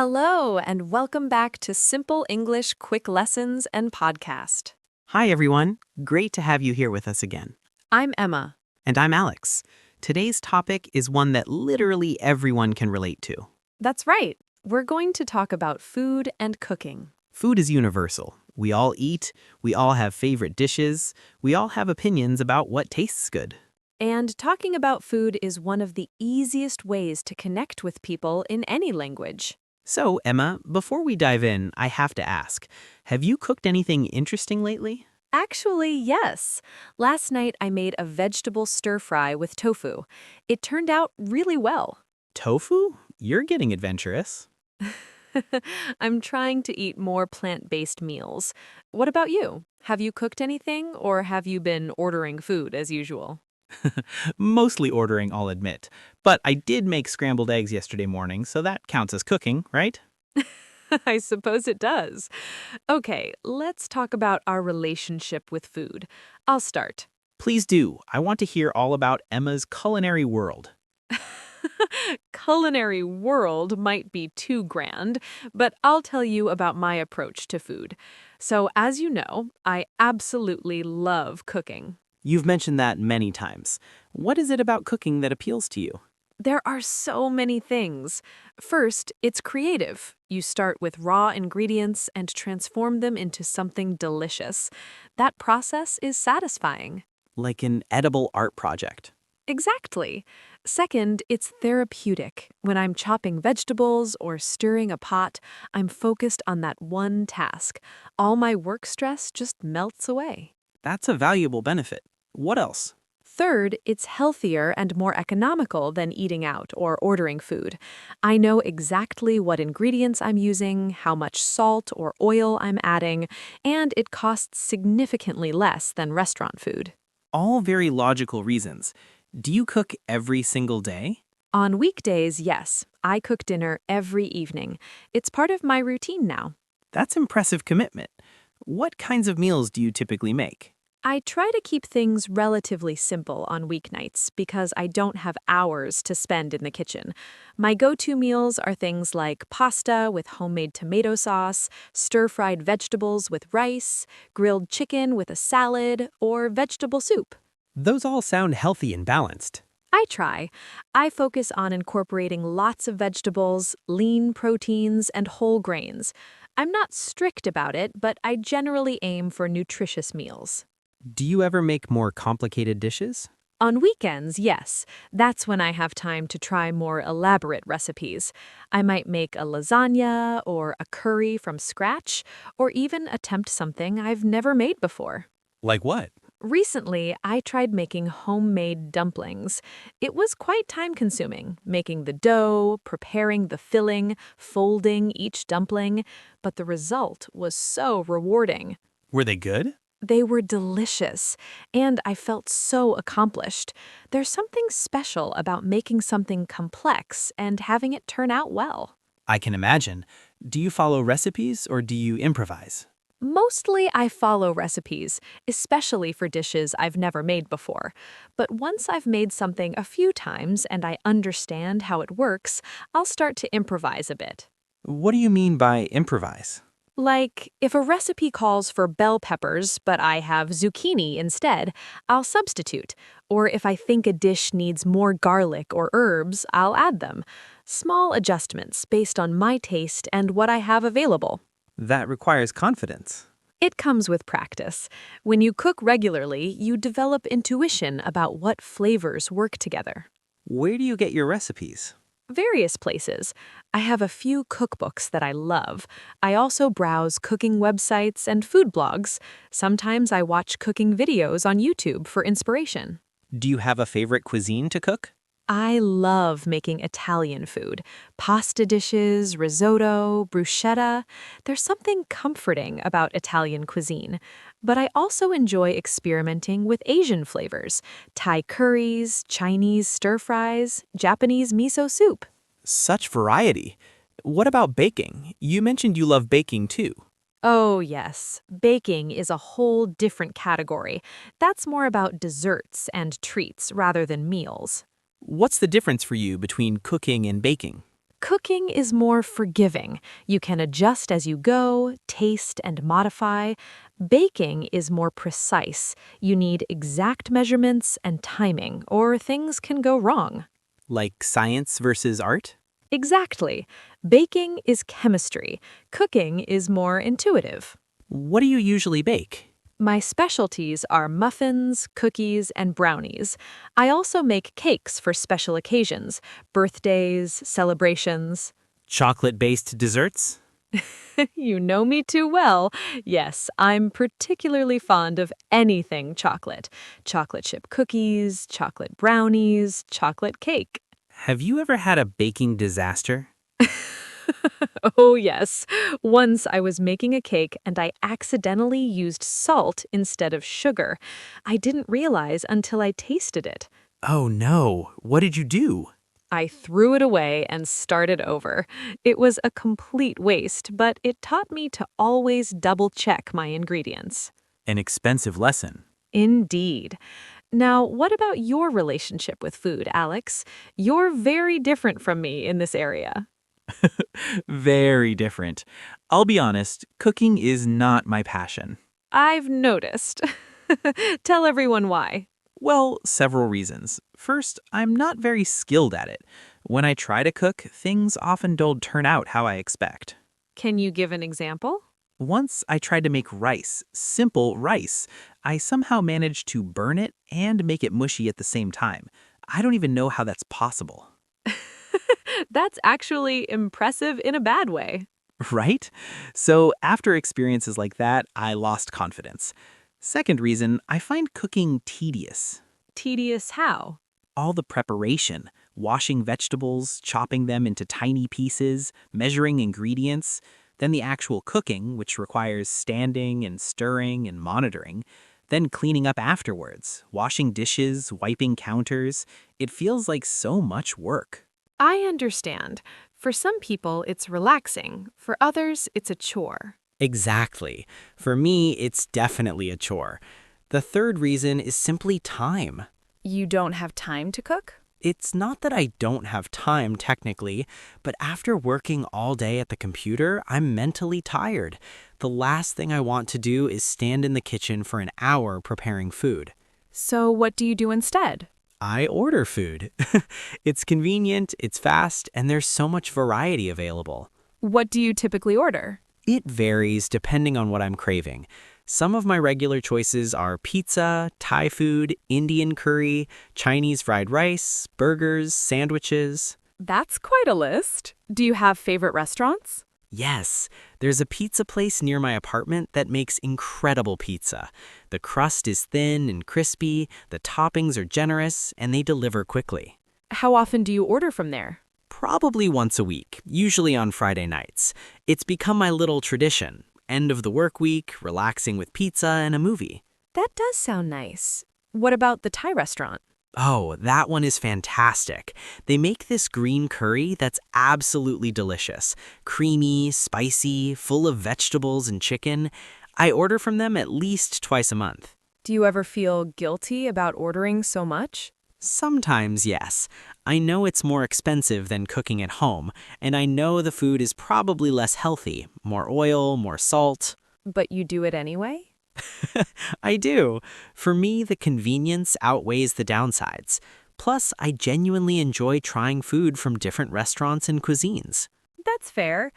Hello, and welcome back to Simple English Quick Lessons and Podcast. Hi, everyone. Great to have you here with us again. I'm Emma. And I'm Alex. Today's topic is one that literally everyone can relate to. That's right. We're going to talk about food and cooking. Food is universal. We all eat, we all have favorite dishes, we all have opinions about what tastes good. And talking about food is one of the easiest ways to connect with people in any language. So, Emma, before we dive in, I have to ask, have you cooked anything interesting lately? Actually, yes. Last night I made a vegetable stir-fry with tofu. It turned out really well. Tofu? You're getting adventurous. I'm trying to eat more plant-based meals. What about you? Have you cooked anything, or have you been ordering food as usual? Mostly ordering, I'll admit. But I did make scrambled eggs yesterday morning, so that counts as cooking, right? I suppose it does. Okay, let's talk about our relationship with food. I'll start. Please do. I want to hear all about Emma's culinary world. Culinary world might be too grand, but I'll tell you about my approach to food. So, as you know, I absolutely love cooking. You've mentioned that many times. What is it about cooking that appeals to you? There are so many things. First, it's creative. You start with raw ingredients and transform them into something delicious. That process is satisfying. Like an edible art project. Exactly. Second, it's therapeutic. When I'm chopping vegetables or stirring a pot, I'm focused on that one task. All my work stress just melts away. That's a valuable benefit. What else? Third, it's healthier and more economical than eating out or ordering food. I know exactly what ingredients I'm using, how much salt or oil I'm adding, and it costs significantly less than restaurant food. All very logical reasons. Do you cook every single day? On weekdays, yes, I cook dinner every evening. It's part of my routine now. That's impressive commitment. What kinds of meals do you typically make? I try to keep things relatively simple on weeknights because I don't have hours to spend in the kitchen. My go-to meals are things like pasta with homemade tomato sauce, stir-fried vegetables with rice, grilled chicken with a salad, or vegetable soup. Those all sound healthy and balanced. I try. I focus on incorporating lots of vegetables, lean proteins, and whole grains. I'm not strict about it, but I generally aim for nutritious meals. Do you ever make more complicated dishes? On weekends, yes. That's when I have time to try more elaborate recipes. I might make a lasagna or a curry from scratch, or even attempt something I've never made before. Like what? Recently, I tried making homemade dumplings. It was quite time-consuming, making the dough, preparing the filling, folding each dumpling, but the result was so rewarding. Were they good? They were delicious, and I felt so accomplished. There's something special about making something complex and having it turn out well. I can imagine. Do you follow recipes or do you improvise? Mostly I follow recipes, especially for dishes I've never made before. But once I've made something a few times and I understand how it works, I'll start to improvise a bit. What do you mean by improvise? Like, if a recipe calls for bell peppers, but I have zucchini instead, I'll substitute. Or if I think a dish needs more garlic or herbs, I'll add them. Small adjustments based on my taste and what I have available. That requires confidence. It comes with practice. When you cook regularly, you develop intuition about what flavors work together. Where do you get your recipes? Various places. I have a few cookbooks that I love. I also browse cooking websites and food blogs. Sometimes I watch cooking videos on YouTube for inspiration. Do you have a favorite cuisine to cook? I love making Italian food. Pasta dishes, risotto, bruschetta. There's something comforting about Italian cuisine. But I also enjoy experimenting with Asian flavors. Thai curries, Chinese stir-fries, Japanese miso soup. Such variety. What about baking? You mentioned you love baking too. Oh, yes. Baking is a whole different category. That's more about desserts and treats rather than meals. What's the difference for you between cooking and baking? Cooking is more forgiving. You can adjust as you go, taste and modify. Baking is more precise. You need exact measurements and timing, or things can go wrong. Like science versus art? Exactly. Baking is chemistry. Cooking is more intuitive. What do you usually bake? My specialties are muffins, cookies, and brownies. I also make cakes for special occasions, birthdays, celebrations. Chocolate-based desserts? You know me too well. Yes, I'm particularly fond of anything chocolate. Chocolate chip cookies, chocolate brownies, chocolate cake. Have you ever had a baking disaster? Oh, yes. Once I was making a cake and I accidentally used salt instead of sugar. I didn't realize until I tasted it. Oh no, what did you do? I threw it away and started over. It was a complete waste, but it taught me to always double check my ingredients. An expensive lesson. Indeed. Now, what about your relationship with food, Alex? You're very different from me in this area. Very different. I'll be honest, cooking is not my passion. I've noticed. Tell everyone why. Well, several reasons. First, I'm not very skilled at it. When I try to cook, things often don't turn out how I expect. Can you give an example? Once I tried to make rice, simple rice. I somehow managed to burn it and make it mushy at the same time. I don't even know how that's possible. That's actually impressive in a bad way. Right? So after experiences like that, I lost confidence. Second reason, I find cooking tedious. Tedious how? All the preparation, washing vegetables, chopping them into tiny pieces, measuring ingredients, then the actual cooking, which requires standing and stirring and monitoring, then cleaning up afterwards, washing dishes, wiping counters. It feels like so much work. I understand. For some people, it's relaxing. For others, it's a chore. Exactly. For me, it's definitely a chore. The third reason is simply time. You don't have time to cook? It's not that I don't have time technically, but after working all day at the computer, I'm mentally tired. The last thing I want to do is stand in the kitchen for an hour preparing food. So what do you do instead? I order food. It's convenient, it's fast, and there's so much variety available. What do you typically order? It varies depending on what I'm craving. Some of my regular choices are pizza, Thai food, Indian curry, Chinese fried rice, burgers, sandwiches. That's quite a list. Do you have favorite restaurants? Yes, there's a pizza place near my apartment that makes incredible pizza. The crust is thin and crispy, the toppings are generous, and they deliver quickly. How often do you order from there? Probably once a week, usually on Friday nights. It's become my little tradition. End of the work week, relaxing with pizza and a movie. That does sound nice. What about the Thai restaurant? Oh, that one is fantastic. They make this green curry that's absolutely delicious. Creamy, spicy, full of vegetables and chicken. I order from them at least twice a month. Do you ever feel guilty about ordering so much? Sometimes, yes. I know it's more expensive than cooking at home, and I know the food is probably less healthy. More oil, more salt. But you do it anyway? I do. For me, the convenience outweighs the downsides. Plus, I genuinely enjoy trying food from different restaurants and cuisines. That's fair.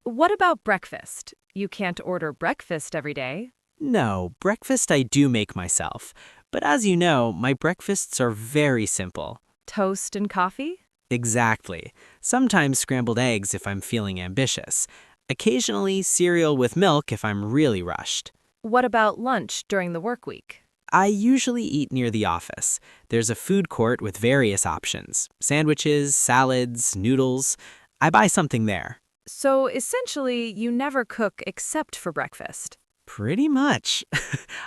What about breakfast? You can't order breakfast every day. No, breakfast I do make myself. But as you know, my breakfasts are very simple. Toast and coffee? Exactly. Sometimes scrambled eggs if I'm feeling ambitious. Occasionally cereal with milk if I'm really rushed. What about lunch during the work week? I usually eat near the office. There's a food court with various options. Sandwiches, salads, noodles. I buy something there. So essentially, you never cook except for breakfast. Pretty much.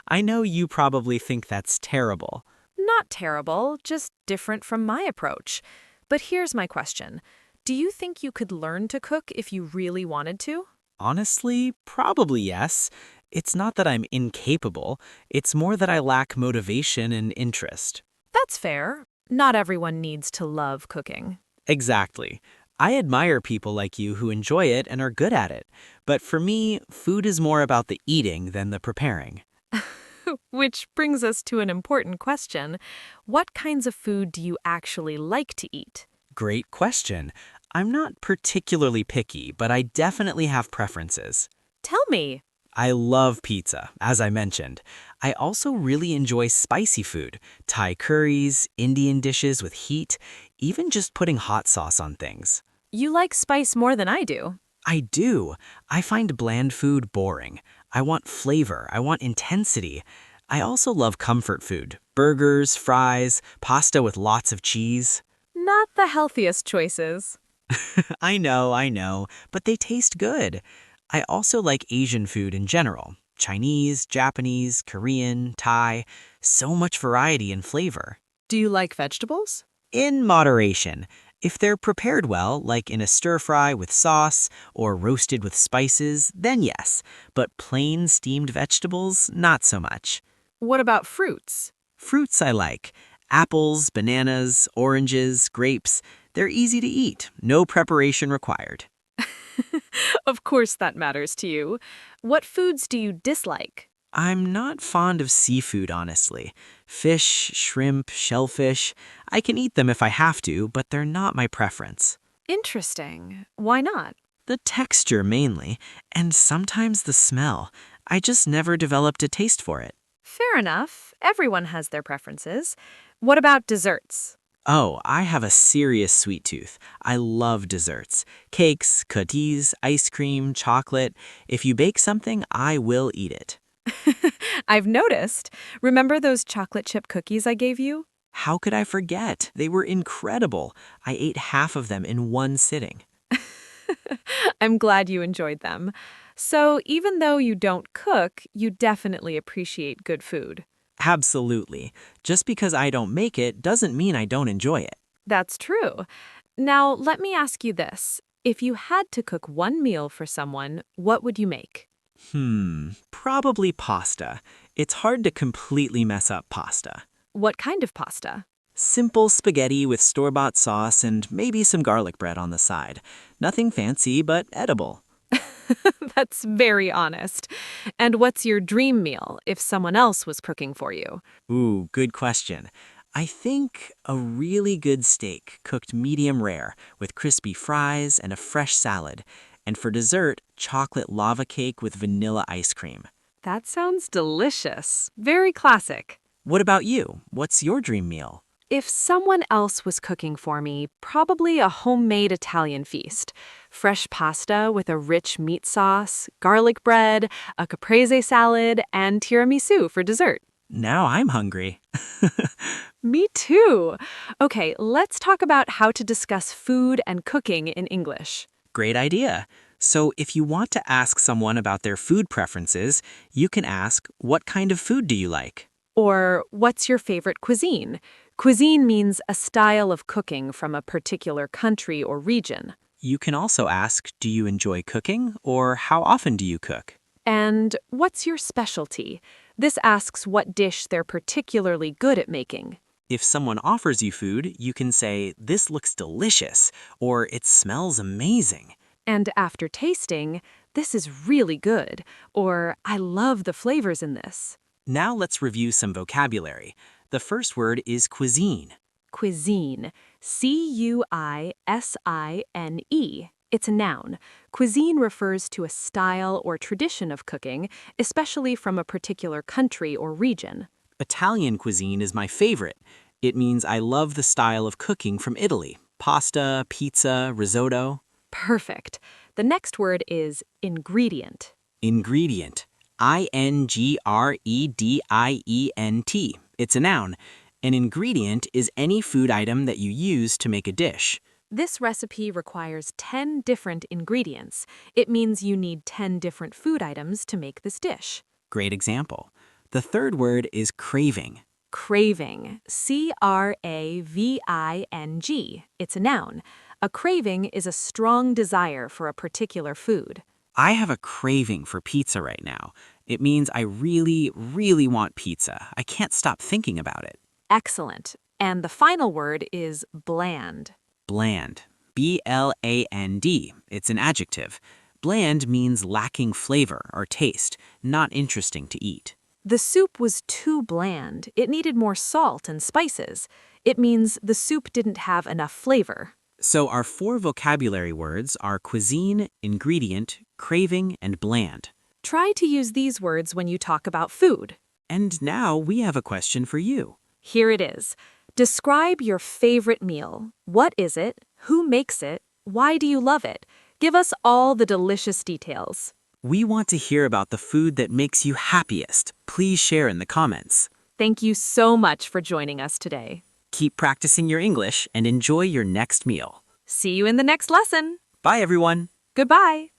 I know you probably think that's terrible. Not terrible, just different from my approach. But here's my question. Do you think you could learn to cook if you really wanted to? Honestly, probably yes. It's not that I'm incapable. It's more that I lack motivation and interest. That's fair. Not everyone needs to love cooking. Exactly. I admire people like you who enjoy it and are good at it. But for me, food is more about the eating than the preparing. Which brings us to an important question. What kinds of food do you actually like to eat? Great question. I'm not particularly picky, but I definitely have preferences. Tell me. I love pizza, as I mentioned. I also really enjoy spicy food, Thai curries, Indian dishes with heat, even just putting hot sauce on things. You like spice more than I do. I do. I find bland food boring. I want flavor. I want intensity. I also love comfort food, burgers, fries, pasta with lots of cheese. Not the healthiest choices. I know, but they taste good. I also like Asian food in general. Chinese, Japanese, Korean, Thai, so much variety and flavor. Do you like vegetables? In moderation. If they're prepared well, like in a stir fry with sauce or roasted with spices, then yes. But plain steamed vegetables, not so much. What about fruits? Fruits I like. Apples, bananas, oranges, grapes. They're easy to eat, no preparation required. Of course that matters to you. What foods do you dislike? I'm not fond of seafood, honestly. Fish, shrimp, shellfish. I can eat them if I have to, but they're not my preference. Interesting. Why not? The texture mainly, and sometimes the smell. I just never developed a taste for it. Fair enough. Everyone has their preferences. What about desserts? Oh, I have a serious sweet tooth. I love desserts. Cakes, cookies, ice cream, chocolate. If you bake something, I will eat it. I've noticed. Remember those chocolate chip cookies I gave you? How could I forget? They were incredible. I ate half of them in one sitting. I'm glad you enjoyed them. So even though you don't cook, you definitely appreciate good food. Absolutely. Just because I don't make it doesn't mean I don't enjoy it. That's true. Now, let me ask you this. If you had to cook one meal for someone, what would you make? Probably pasta. It's hard to completely mess up pasta. What kind of pasta? Simple spaghetti with store-bought sauce and maybe some garlic bread on the side. Nothing fancy, but edible. That's very honest. And what's your dream meal if someone else was cooking for you? Ooh, good question. I think a really good steak cooked medium rare with crispy fries and a fresh salad. And for dessert, chocolate lava cake with vanilla ice cream. That sounds delicious. Very classic. What about you? What's your dream meal? If someone else was cooking for me, probably a homemade Italian feast. Fresh pasta with a rich meat sauce, garlic bread, a caprese salad, and tiramisu for dessert. Now I'm hungry. Me too. Okay, let's talk about how to discuss food and cooking in English. Great idea. So if you want to ask someone about their food preferences, you can ask, what kind of food do you like? Or, what's your favorite cuisine? Cuisine means a style of cooking from a particular country or region. You can also ask, do you enjoy cooking? Or how often do you cook? And what's your specialty? This asks what dish they're particularly good at making. If someone offers you food, you can say, this looks delicious, or it smells amazing. And after tasting, this is really good, or I love the flavors in this. Now let's review some vocabulary. The first word is cuisine. Cuisine. Cuisine. It's a noun. Cuisine refers to a style or tradition of cooking, especially from a particular country or region. Italian cuisine is my favorite. It means I love the style of cooking from Italy. Pasta, pizza, risotto. Perfect. The next word is ingredient. Ingredient. Ingredient. It's a noun. An ingredient is any food item that you use to make a dish. This recipe requires 10 different ingredients. It means you need 10 different food items to make this dish. Great example. The third word is craving. Craving. Craving. It's a noun. A craving is a strong desire for a particular food. I have a craving for pizza right now. It means I really, really want pizza. I can't stop thinking about it. Excellent. And the final word is bland. Bland. bland. It's an adjective. Bland means lacking flavor or taste, not interesting to eat. The soup was too bland. It needed more salt and spices. It means the soup didn't have enough flavor. So our 4 vocabulary words are cuisine, ingredient, craving, and bland. Try to use these words when you talk about food. And now we have a question for you. Here it is. Describe your favorite meal. What is it? Who makes it? Why do you love it? Give us all the delicious details. We want to hear about the food that makes you happiest. Please share in the comments. Thank you so much for joining us today. Keep practicing your English and enjoy your next meal. See you in the next lesson. Bye, everyone. Goodbye.